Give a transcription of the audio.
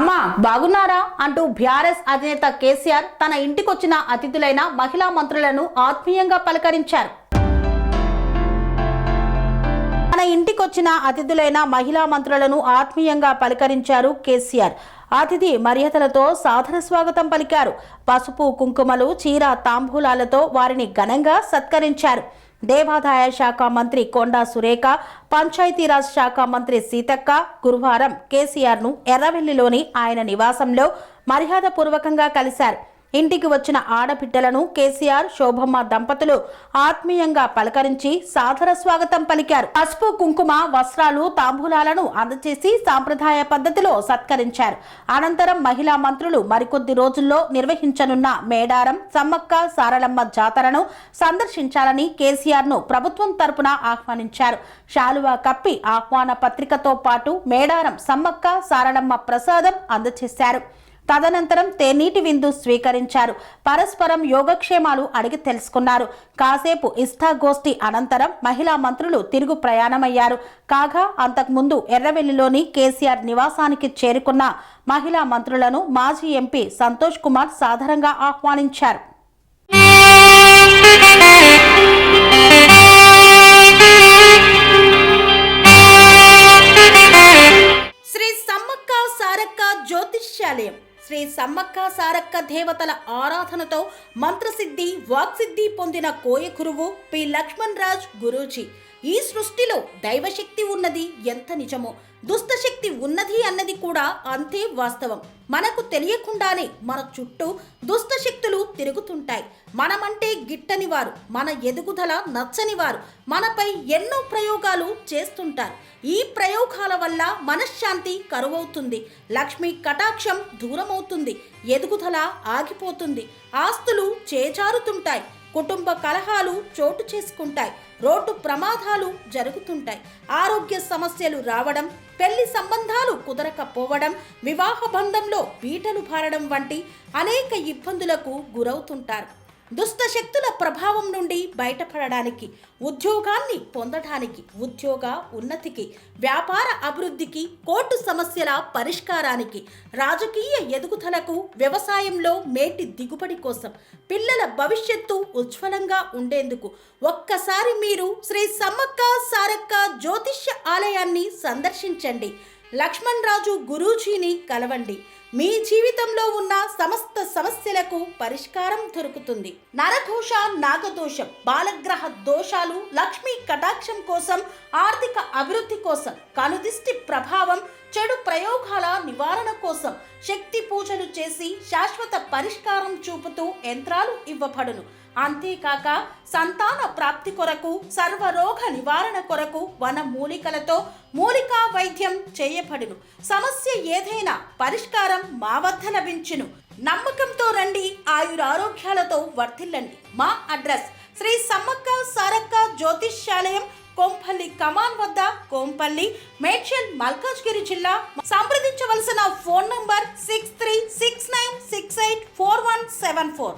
అమ్మా బాగున్నారా అంటూ బీఆర్ఎస్ అధినేత కేసీఆర్ తన ఇంటికొచ్చిన అతిథులైన మహిళా మంత్రులను ఆత్మీయంగా పలకరించారు. తన ఇంటికొచ్చిన అతిథులైన మహిళా మంత్రులను ఆత్మీయంగా పలకరించారు కేసీఆర్. అతిథి మర్యాదలతో సాదర స్వాగతం పలికారు. పసుపు కుంకుమలు, చీర తాంబూలాలతో వారిని ఘనంగా సత్కరించారు. దేవాదాయ శాఖ మంత్రి కొండా సురేఖ, పంచాయతీరాజ్ శాఖ మంత్రి సీతక్క గురువారం కేసీఆర్ను ఎర్రవెల్లిలోని ఆయన నివాసంలో మర్యాదపూర్వకంగా కలిశారు. ఇంటికి వచ్చిన ఆడబిడ్డలను కేసీఆర్, శోభమ్మ దంపతులు ఆత్మీయంగా పలకరించి సాదర స్వాగతం పలికారు. పసుపు కుంకుమ, వస్త్రాలు, తాంబూలాలను అందజేసి సాంప్రదాయ పద్ధతిలో సత్కరించారు. అనంతరం మహిళా మంత్రులు మరికొద్ది రోజుల్లో నిర్వహించనున్న మేడారం, సమ్మక్క సారలమ్మ జాతరను సందర్శించాలని కేసీఆర్ను ప్రభుత్వం తరపున ఆహ్వానించారు. శాలువా కప్పి ఆహ్వాన పత్రికతో పాటు మేడారం, సమ్మక్క సారలమ్మ ప్రసాదం అందజేశారు. తదనంతరం తేనీటి విందు స్వీకరించారు. పరస్పరం యోగక్షేమాలు అడిగి తెలుసుకున్నారు. కాసేపు ఇష్టాగోష్ఠి అనంతరం మహిళా మంత్రులు తిరుగు ప్రయాణమయ్యారు. కాగా అంతకుముందు ఎర్రవెల్లిలోని కేసీఆర్ నివాసానికి చేరుకున్న మహిళా మంత్రులను మాజీ ఎంపీ సంతోష్ కుమార్ సాదరంగా ఆహ్వానించారు. శ్రీ సమ్మక్క సారక్క జ్యోతిష్యాలయం శ్రీ సమ్మక్క సారక్క దేవతల ఆరాధనతో మంత్రసిద్ధి, వాక్సిద్ధి పొందిన కోయ గురువు పి లక్ష్మణ్ రాజ్ గురూజీ. ఈ సృష్టిలో దైవశక్తి ఉన్నది ఎంత నిజమో, దుష్టశక్తి ఉన్నది అన్నది కూడా అంతే వాస్తవం. మనకు తెలియకుండానే మన చుట్టూ దుష్టశక్తులు తిరుగుతుంటాయి. మనమంటే గిట్టని వారు, మన ఎదుగుదల నచ్చని వారు మనపై ఎన్నో ప్రయోగాలు చేస్తుంటారు. ఈ ప్రయోగాల వల్ల మనశ్శాంతి కరువవుతుంది, లక్ష్మీ కటాక్షం దూరమవుతుంది, ఎదుగుదల ఆగిపోతుంది, ఆస్తులు చేజారుతుంటాయి, కుటుంబ కలహాలు చోటు చేసుకుంటాయి, రోడ్డు ప్రమాదాలు జరుగుతుంటాయి, ఆరోగ్య సమస్యలు రావడం, పెళ్లి సంబంధాలు కుదరకపోవడం, వివాహ బంధంలో పీటలు భారడం వంటి అనేక ఇబ్బందులకు గురవుతుంటారు. దుష్టశక్తుల ప్రభావం నుండి బయటపడడానికి, ఉద్యోగాన్ని పొందడానికి, ఉద్యోగ ఉన్నతికి, వ్యాపార అభివృద్ధికి, కోర్టు సమస్యల పరిష్కారానికి, రాజకీయ ఎదుగుదలకు, వ్యవసాయంలో మేటి దిగుబడి కోసం, పిల్లల భవిష్యత్తు ఉజ్వలంగా ఉండేందుకు ఒక్కసారి మీరు శ్రీ సమ్మక్క సారక్క జ్యోతిష్య ఆలయాన్ని సందర్శించండి. లక్ష్మణ్ రాజు గురూజీని కలవండి. మీ జీవితంలో ఉన్న సమస్త సమస్యలకు పరిష్కారం దొరుకుతుంది. నరదోష, నాగదోషం, బాలగ్రహ దోషాలు, లక్ష్మీ కటాక్షం కోసం, ఆర్థిక అభివృద్ధి కోసం, కనుదిష్టి ప్రభావం, చెడు ప్రయోగాల నివారణ కోసం శక్తి పూజలు చేసి శాశ్వత పరిష్కారం చూపుతూ యంత్రాలు ఇవ్వబడును. అంతేకాక సంతాన ప్రాప్తి కొరకు, సర్వరోగ నివారణ కొరకు వన మూలికలతో మూలికా వైద్యం చేయబడును. సమస్య ఏదైనా పరిష్కారం మా వద్ద లభించును. నమ్మకంతో రండి, ఆయురారోగ్యాలతో వర్ధిల్లండి. మా అడ్రస్ శ్రీ సమ్మక్క సారక్క జ్యోతిష్యాలయం, కొంపల్లి కమాన్ వద్ద, కొంపల్లి, మేడ్చల్, మల్కాజ్గిరి జిల్లా. సంప్రదించవలసిన ఫోన్ నంబర్ 6369684174.